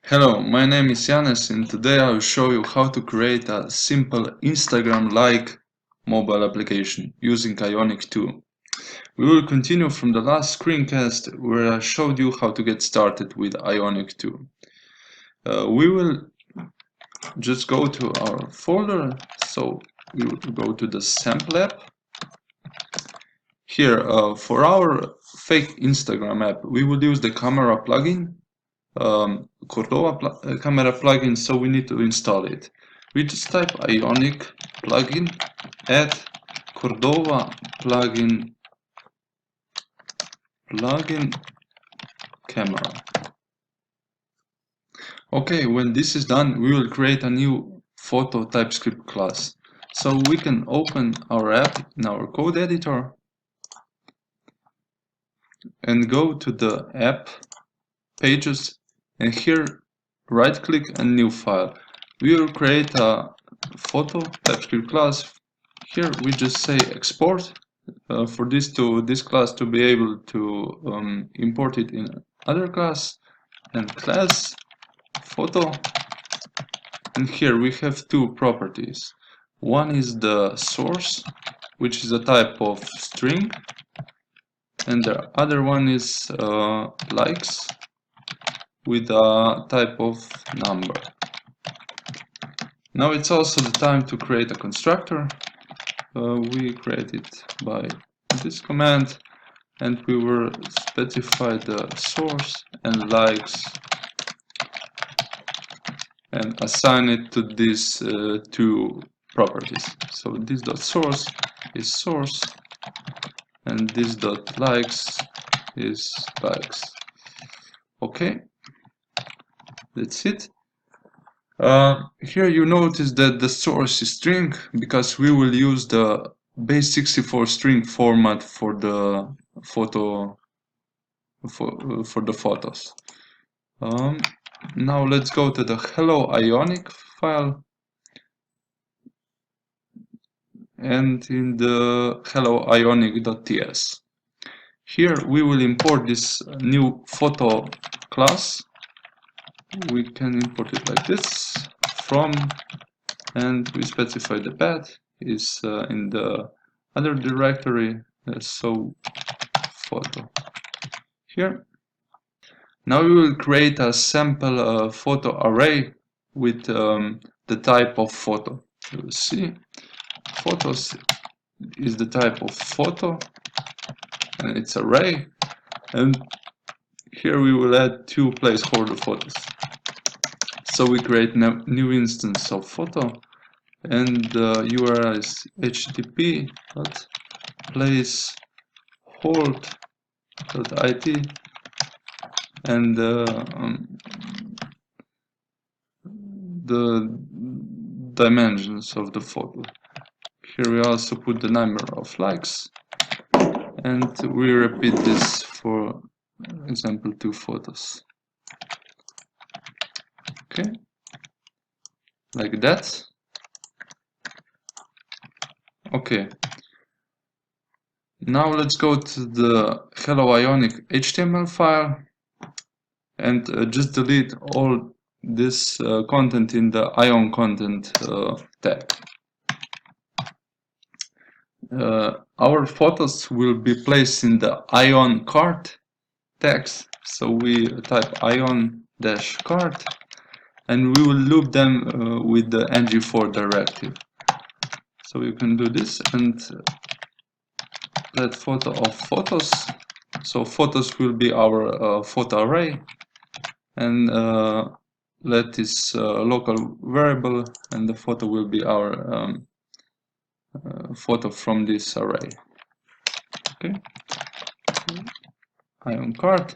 Hello, my name is Janes and today I will show you how to create a simple Instagram-like mobile application using Ionic 2. We will continue from the last screencast where I showed you how to get started with Ionic 2. We will just go to our folder, so we will go to the sample app. Here, for our fake Instagram app, we will use the camera plugin. Cordova camera plugin, so we need to install it. We just type Ionic plugin, add Cordova plugin camera. Okay, when this is done, we will create a new photo TypeScript class. So we can open our app in our code editor and go to the app pages, and here right click and new file. We will create a photo TypeScript class. Here we just say export for this class to be able to import it in other class, and class photo. And here we have two properties. One is the source, which is a type of string, and the other one is likes with a type of number. Now it's also the time to create a constructor. We create it by this command, and we will specify the source and likes and assign it to these two properties. So this dot source is source and this dot likes is likes. Okay, that's it. Here you notice that the source is string because we will use the base64 string format for the photo for the photos. Now let's go to the hello Ionic file, and in the hello ionic.ts. Here we will import this new photo class. We can import it like this from, and we specify the path is in the other directory, so photo here. Now we will create a sample photo array with the type of photo. You will see photos is the type of photo and it's array, and here we will add two placeholder photos. So we create a new instance of photo, and the URL is http://placehold.it, and the dimensions of the photo. Here we also put the number of likes, and we repeat this for example 2 photos. Okay, like that. Okay, now let's go to the hello Ionic HTML file and just delete all this content in the ion content tag. Our photos will be placed in the ion cart tags, so we type ion-cart and we will loop them with the ng4 directive. So you can do this and let photo of photos. So photos will be our photo array, and let this local variable, and the photo will be our photo from this array. Okay, ion cart,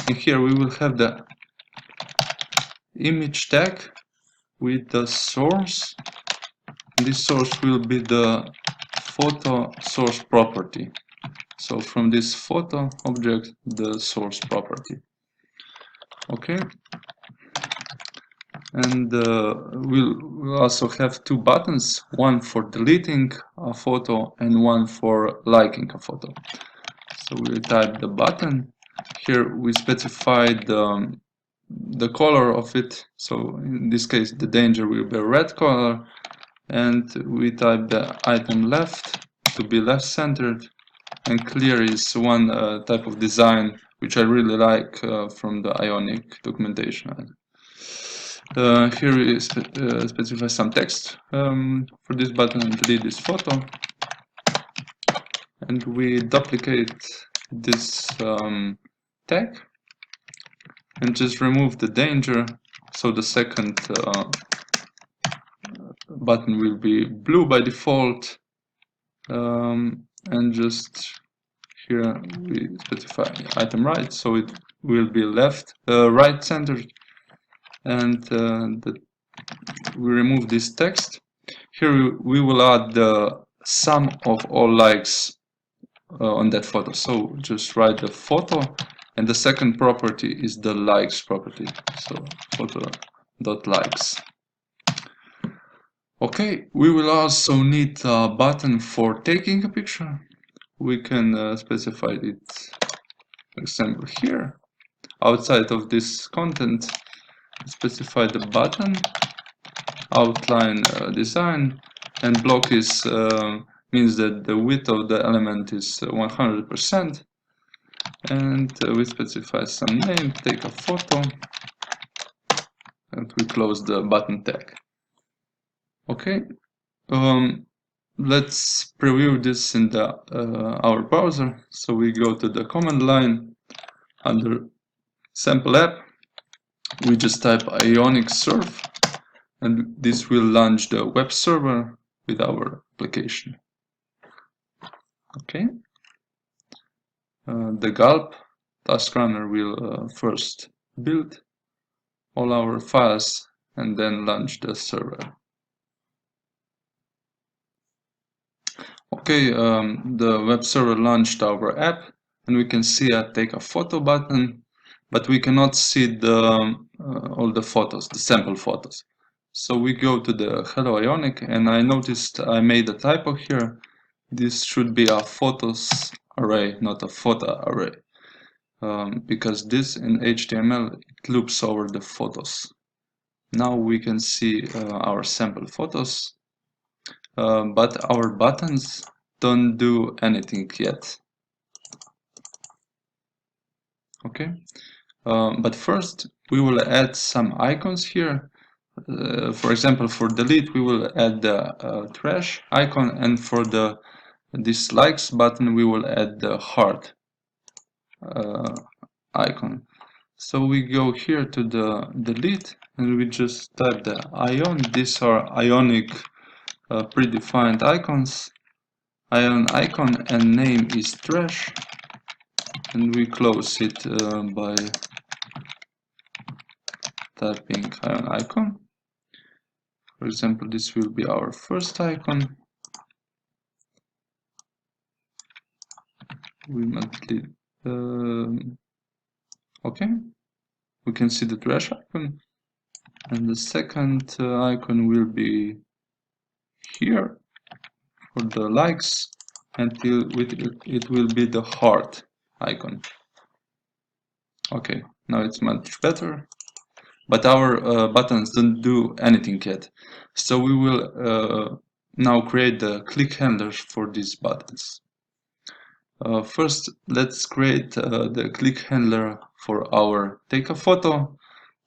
and here we will have the image tag with the source. This source will be the photo source property. So from this photo object, the source property. Okay, and we'll also have two buttons, one for deleting a photo and one for liking a photo. So we'll type the button. Here we specify the the color of it. So in this case the danger will be a red color, and we type the item left to be left centered, and clear is one type of design which I really like from the Ionic documentation. Here we specify some text for this button and delete this photo, and we duplicate this tag and just remove the danger, so the second button will be blue by default, and just here we specify item right, so it will be right centered, and we remove this text. Here we will add the sum of all likes on that photo, so just write the photo, and the second property is the likes property, so photo.likes. Okay, we will also need a button for taking a picture. We can specify it, for example, here. Outside of this content, specify the button, outline design, and block is means that the width of the element is 100%, and we specify some name, take a photo, and we close the button tag. Okay, let's preview this in the our browser. So we go to the command line under sample app, we just type Ionic serve, and this will launch the web server with our application. Okay, the gulp task runner will first build all our files and then launch the server. Okay, the web server launched our app, and we can see a take a photo button, but we cannot see the all the photos, the sample photos. So we go to the Hello Ionic, and I noticed I made a typo here. This should be a photos array, not a photo array, because this in HTML it loops over the photos. Now we can see our sample photos, but our buttons don't do anything yet. Okay, but first we will add some icons here. For example, for delete we will add the trash icon, and for the dislikes button we will add the heart icon. So we go here to the delete, and we just type the ion. These are Ionic predefined icons. Ion icon and name is trash, and we close it by typing ion icon. For example, this will be our first icon. We monthly okay, we can see the trash icon, and the second icon will be here for the likes, and it will be the heart icon. Okay, now it's much better, but our buttons don't do anything yet, so we will now create the click handlers for these buttons. First, let's create the click handler for our take a photo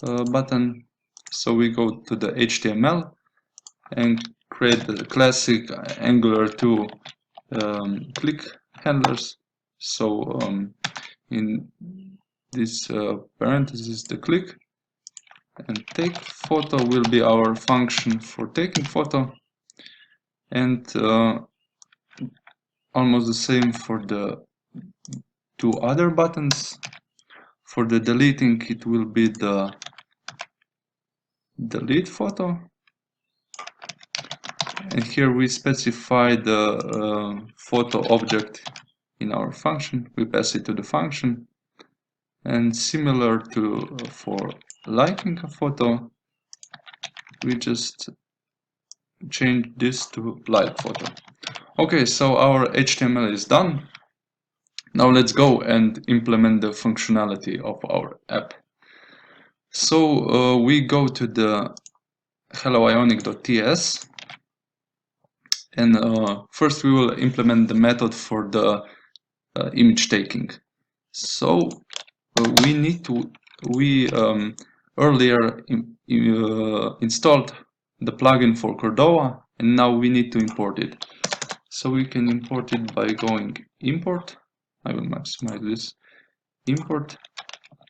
button. So we go to the HTML and create the classic Angular 2 click handlers. So in this parenthesis, the click, and take photo will be our function for taking photo, and almost the same for the two other buttons. For the deleting, it will be the delete photo, and here we specify the photo object in our function. We pass it to the function, and similar to for liking a photo, we just change this to like photo. Okay, so our HTML is done. Now let's go and implement the functionality of our app. So we go to the hello ionic.ts, and first we will implement the method for the image taking. So we earlier installed the plugin for Cordova, and now we need to import it. So we can import it by going import. I will maximize this. Import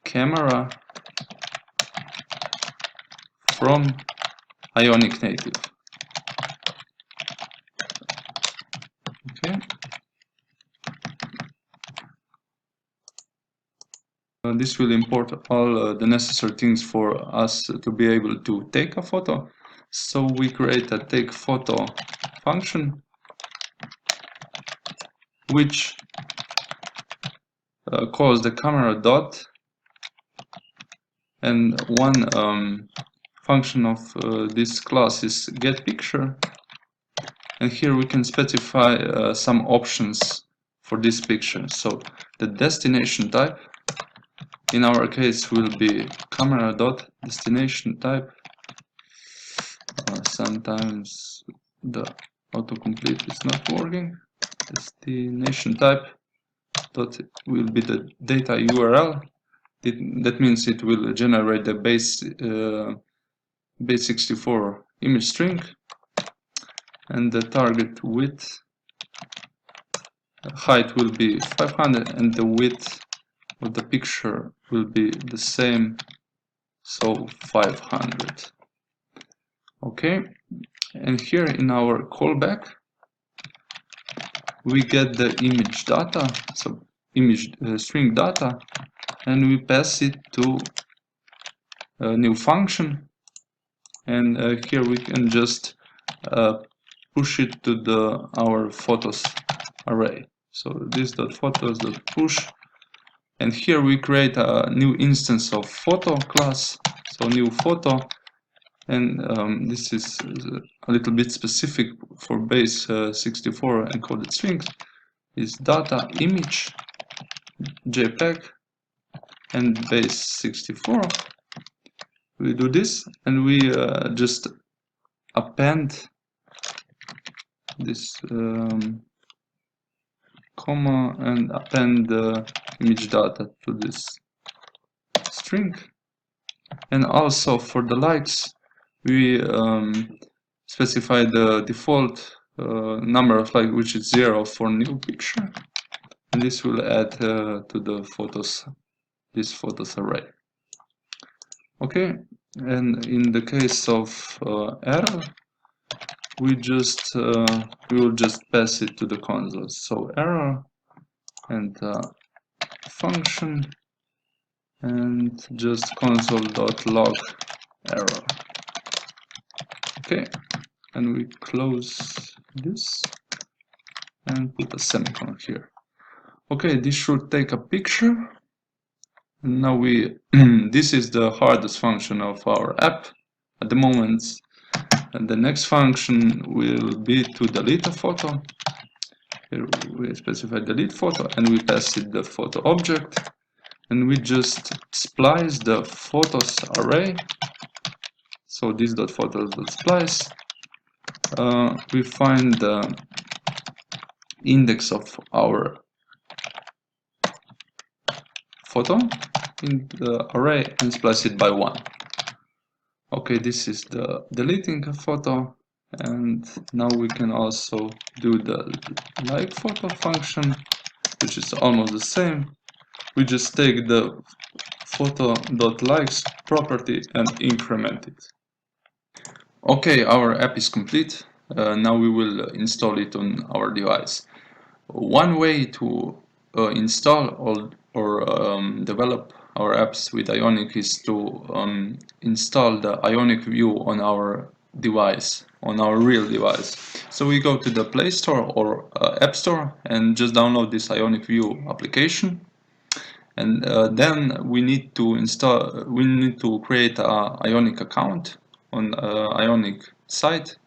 camera from Ionic native. Okay. This will import all the necessary things for us to be able to take a photo. So we create a take photo function, which calls the camera dot, and one function of this class is get picture, and here we can specify some options for this picture. So the destination type in our case will be camera dot destination type. Sometimes the autocomplete is not working. Destination type dot will be the data URL. That means it will generate the base64 image string, and the target width height will be 500, and the width of the picture will be the same, so 500. Okay, and here in our callback we get the image data, so image string data, and we pass it to a new function, and here we can just push it to our photos array. So this.photos.push, and here we create a new instance of photo class, so new photo, and this is a little bit specific for base 64 encoded strings, is data image JPEG and base 64. We do this, and we just append this comma and append the image data to this string. And also for the likes, we specify the default number of likes, which is 0 for new picture, and this will add to the this photos array. Okay, and in the case of error, we will just pass it to the console. So error and function, and just console.log error. Okay, and we close this and put a semicolon here. Okay, this should take a picture. And now this is the hardest function of our app at the moment. And the next function will be to delete a photo. Here we specify delete photo, and we pass it the photo object, and we just splice the photos array. So this.photos.splice. We find the index of our photo in the array and splice it by 1. Okay, this is the deleting a photo, and now we can also do the like photo function, which is almost the same. We just take the photo.likes property and increment it. Okay, our app is complete. Now we will install it on our device. One way to install or develop our apps with Ionic is to install the Ionic view on our device, on our real device. So we go to the Play Store or App Store and just download this Ionic view application, and then we need to create a Ionic account on Ionic site,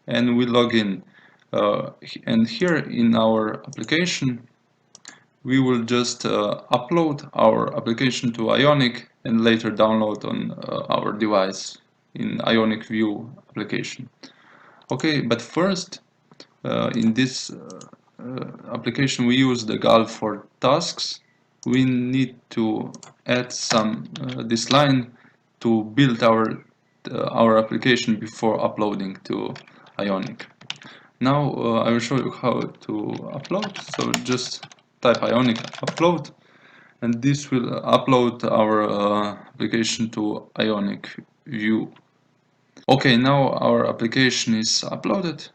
and we log in. And here in our application, we will just upload our application to Ionic and later download on our device in Ionic View application. Okay, but first in this application we use the Gulf for tasks. We need to add some this line to build our application before uploading to Ionic. Now I will show you how to upload. So just type Ionic upload, and this will upload our application to Ionic View. Okay, now our application is uploaded.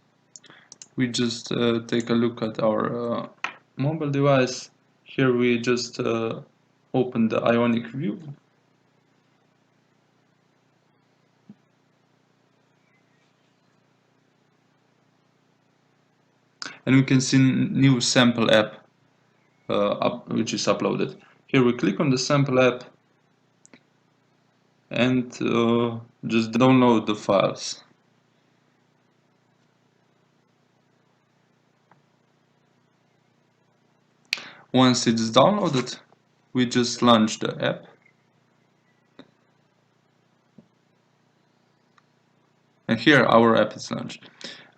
We just take a look at our mobile device. Here we just open the Ionic View. And we can see new sample app which is uploaded. Here we click on the sample app and just download the files. Once it's downloaded, we just launch the app. And here our app is launched.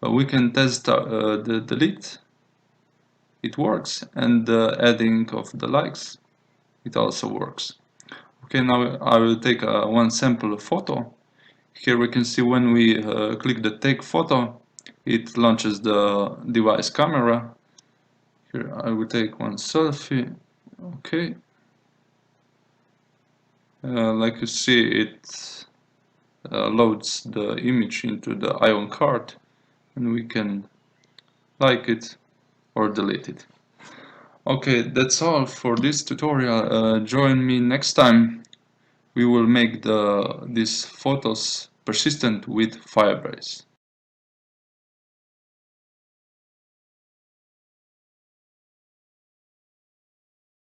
We can test the delete. It works, and the adding of the likes, it also works. Okay, now I will take one sample photo. Here we can see when we click the take photo, it launches the device camera. Here I will take one selfie. Okay. Like you see, it loads the image into the Ion card, and we can like it or delete it. Okay, that's all for this tutorial. Join me next time. We will make these photos persistent with Firebase.